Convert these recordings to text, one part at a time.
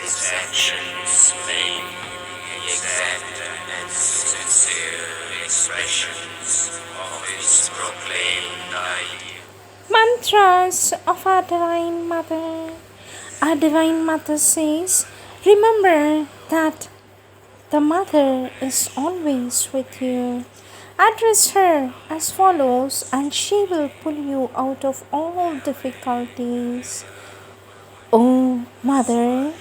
his actions may be exact and sincere expressions of his proclaimed idea. Mantras of our Divine Mother. Our Divine Mother says, remember that the Mother is always with you. Address her as follows, and she will pull you out of all difficulties. O Mother,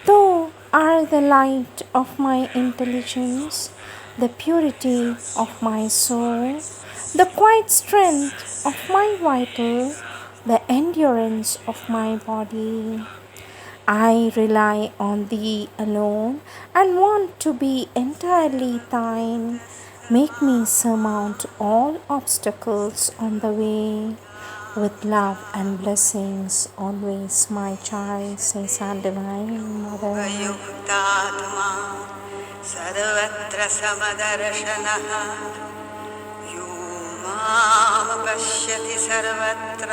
thou art the light of my intelligence, the purity of my soul, the quiet strength of my vital, the endurance of my body. I rely on Thee alone and want to be entirely Thine. Make me surmount all obstacles on the way. With love and blessings, always my child, says our Divine Mother. सर्वत्र समदर्शनः यो मां पश्यति सर्वत्र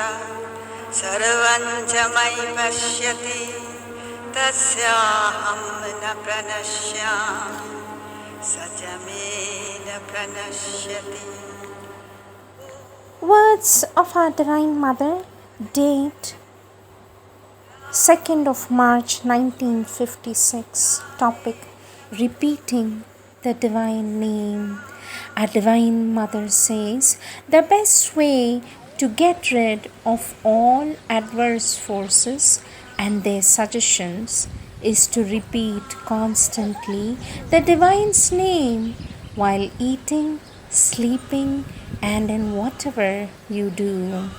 सर्वं च मयि पश्यति तस्याहं न प्रणश्यामि स च मे न प्रणश्यति. Words of our Divine Mother, date 2nd of March 1956. Topic: repeating the divine name. Our Divine Mother says the best way to get rid of all adverse forces and their suggestions is to repeat constantly the Divine's name while eating, sleeping, and in whatever you do.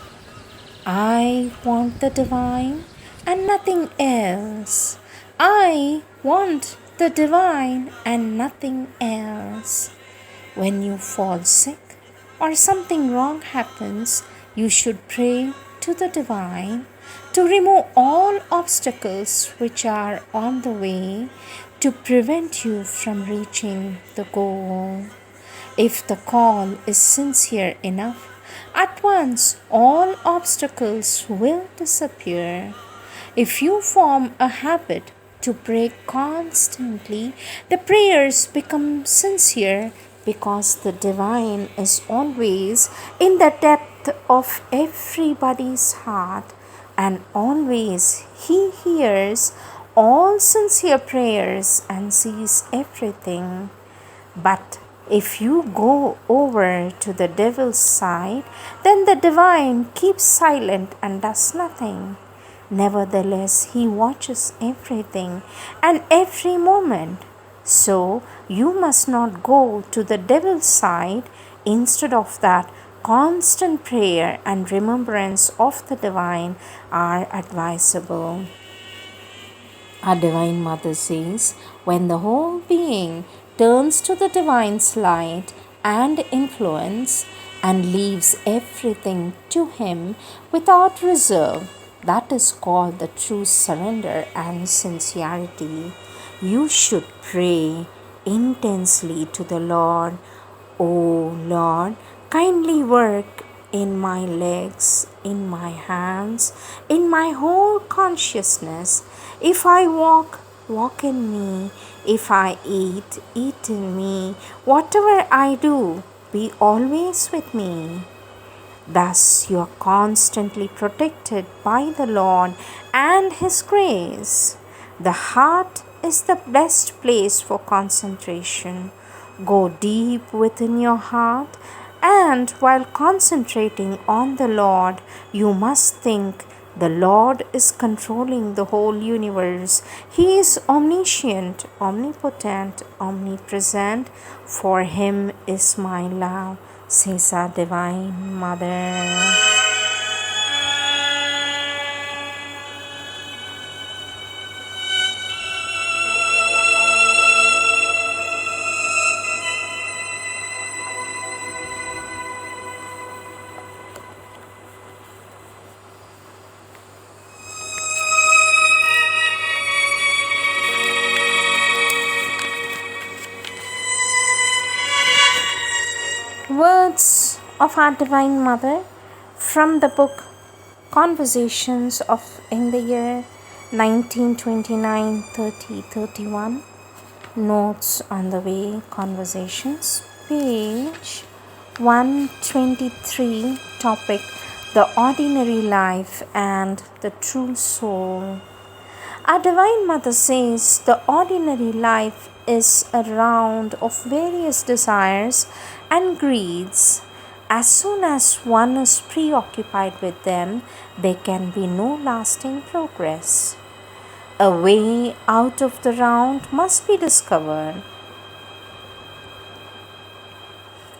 I want the Divine and nothing else. I want the Divine and nothing else. When you fall sick or something wrong happens, you should pray to the Divine to remove all obstacles which are on the way to prevent you from reaching the goal. If the call is sincere enough, at once all obstacles will disappear. If you form a habit to pray constantly, the prayers become sincere because the Divine is always in the depth of everybody's heart, and always He hears all sincere prayers and sees everything. But if you go over to the devil's side, then the Divine keeps silent and does nothing. Nevertheless, He watches everything and every moment. So, you must not go to the devil's side. Instead of that, constant prayer and remembrance of the Divine are advisable. Our Divine Mother says, when the whole being turns to the Divine's light and influence and leaves everything to Him without reserve, that is called the true surrender and sincerity. You should pray intensely to the Lord. O Lord, kindly work in my legs, in my hands, in my whole consciousness. If I walk, walk in me. If I eat, eat in me. Whatever I do, be always with me. Thus you are constantly protected by the Lord and His grace. The heart is the best place for concentration. Go deep within your heart, and while concentrating on the Lord, you must think the Lord is controlling the whole universe. He is omniscient, omnipotent, omnipresent. For Him is my love, says our Divine Mother. Words of our Divine Mother from the book Conversations of in the Year 1929 30 31. Notes on the Way Conversations, page 123, topic The Ordinary Life and the True Soul. Our Divine Mother says the ordinary life is a round of various desires and greeds. As soon as one is preoccupied with them, there can be no lasting progress. A way out of the round must be discovered.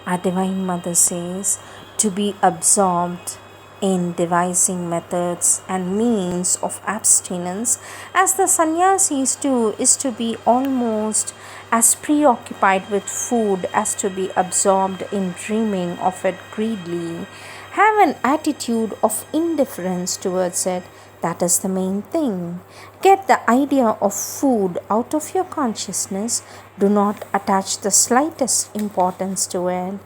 Our Divine Mother says to be absorbed in devising methods and means of abstinence, as the sannyasis do, is to be almost as preoccupied with food as to be absorbed in dreaming of it greedily. Have an attitude of indifference towards it. That is the main thing. Get the idea of food out of your consciousness. Do not attach the slightest importance to it.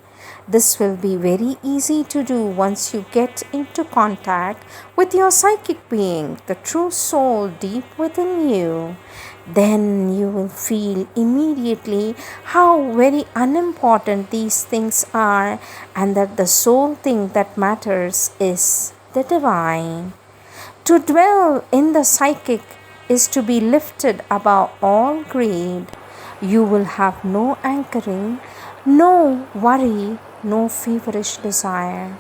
This will be very easy to do once you get into contact with your psychic being, the true soul deep within you. Then you will feel immediately how very unimportant these things are, and that the sole thing that matters is the divine. To dwell in the psychic is to be lifted above all greed. You will have no anchoring, no worry, no feverish desire.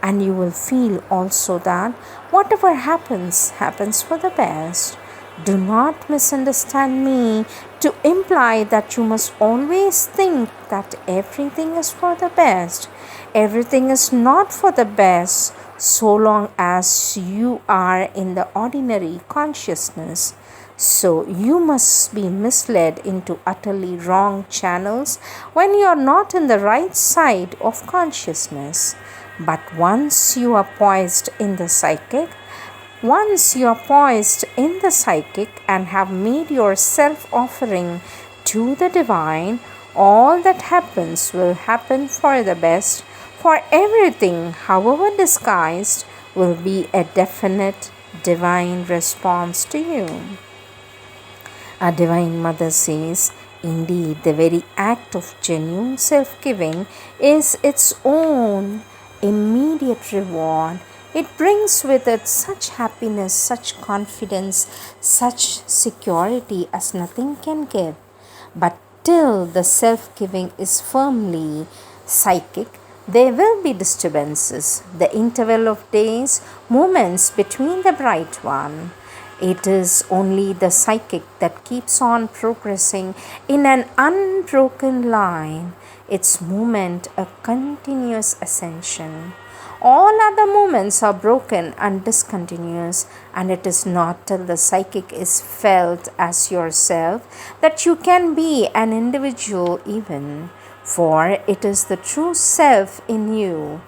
And you will feel also that whatever happens, happens for the best. Do not misunderstand me to imply that you must always think that everything is for the best. Everything is not for the best so long as you are in the ordinary consciousness. So you must be misled into utterly wrong channels when you are not in the right side of consciousness. But once you are poised in the psychic, and have made your self-offering to the divine, all that happens will happen for the best, for everything, however disguised, will be a definite divine response to you. Our Divine Mother says, indeed, the very act of genuine self-giving is its own immediate reward. It brings with it such happiness, such confidence, such security as nothing can give. But till the self-giving is firmly psychic, there will be disturbances, the interval of days, moments between the bright one. It is only the psychic that keeps on progressing in an unbroken line, its movement a continuous ascension. All other movements are broken and discontinuous, and it is not till the psychic is felt as yourself that you can be an individual even, for it is the true self in you.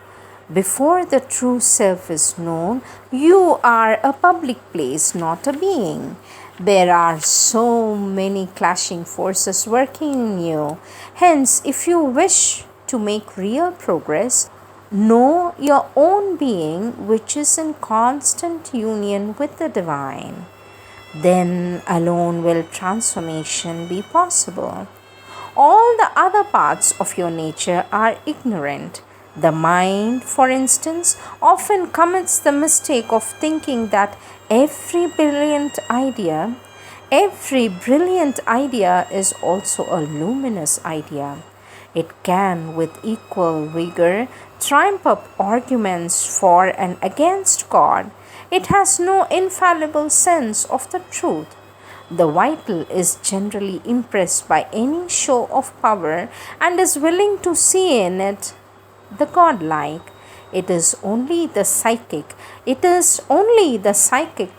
Before the true self is known, you are a public place, not a being. There are so many clashing forces working in you. Hence, if you wish to make real progress, know your own being, which is in constant union with the divine. Then alone will transformation be possible. All the other parts of your nature are ignorant. The mind, for instance, often commits the mistake of thinking that every brilliant idea is also a luminous idea. It can, with equal vigor, trump up arguments for and against God. It has no infallible sense of the truth. The vital is generally impressed by any show of power and is willing to see in it the godlike. It is only the psychic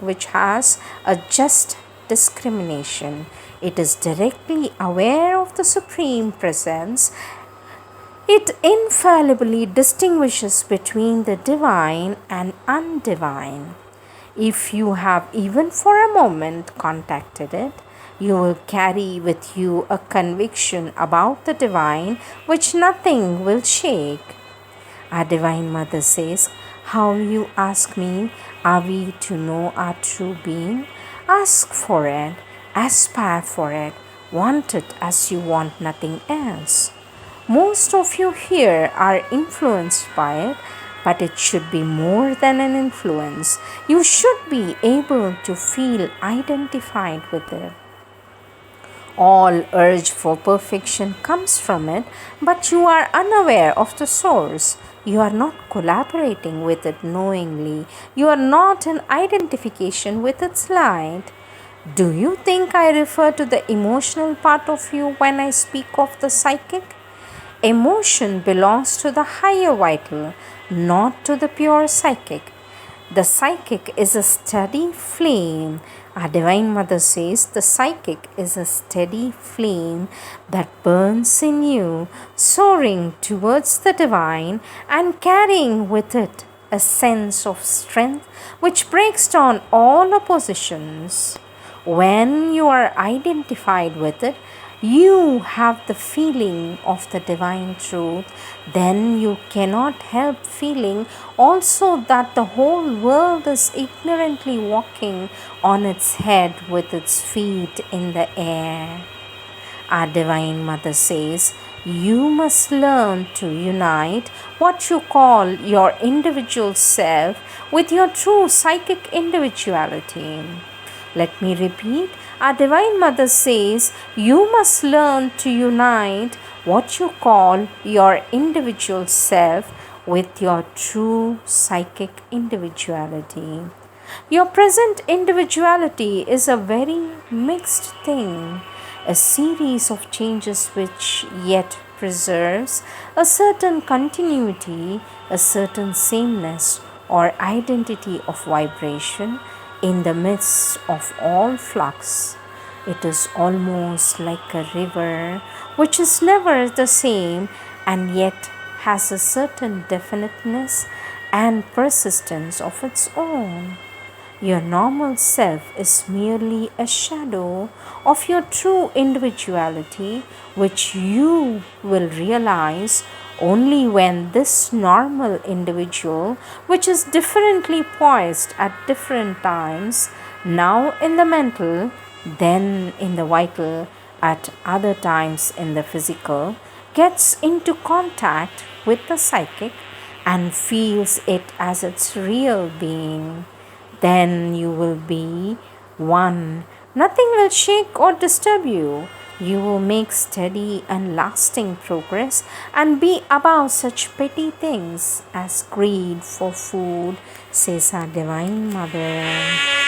which has a just discrimination. It is directly aware of the supreme presence. It infallibly distinguishes between the divine and undivine. If you have even for a moment contacted it, you will carry with you a conviction about the divine which nothing will shake. Our Divine Mother says, how you ask me, are we to know our true being? Ask for it, aspire for it, want it as you want nothing else. Most of you here are influenced by it, but it should be more than an influence. You should be able to feel identified with it. All urge for perfection comes from it, but you are unaware of the source. You are not collaborating with it knowingly. You are not in identification with its light. Do you think I refer to the emotional part of you when I speak of the psychic? Emotion belongs to the higher vital, not to the pure psychic. The psychic is a steady flame. Our Divine Mother says the psychic is a steady flame that burns in you, soaring towards the divine and carrying with it a sense of strength which breaks down all oppositions. When you are identified with it, you have the feeling of the divine truth, then you cannot help feeling also that the whole world is ignorantly walking on its head with its feet in the air. Our Divine Mother says, you must learn to unite what you call your individual self with your true psychic individuality. Let me repeat. Our Divine Mother says, you must learn to unite what you call your individual self with your true psychic individuality. Your present individuality is a very mixed thing, a series of changes which yet preserves a certain continuity, a certain sameness or identity of vibration in the midst of all flux. It is almost like a river which is never the same and yet has a certain definiteness and persistence of its own. Your normal self is merely a shadow of your true individuality, which you will realize only when this normal individual, which is differently poised at different times, now in the mental, then in the vital, at other times in the physical, gets into contact with the psychic and feels it as its real being. Then you will be one. Nothing will shake or disturb you. You will make steady and lasting progress and be above such petty things as greed for food, says our Divine Mother.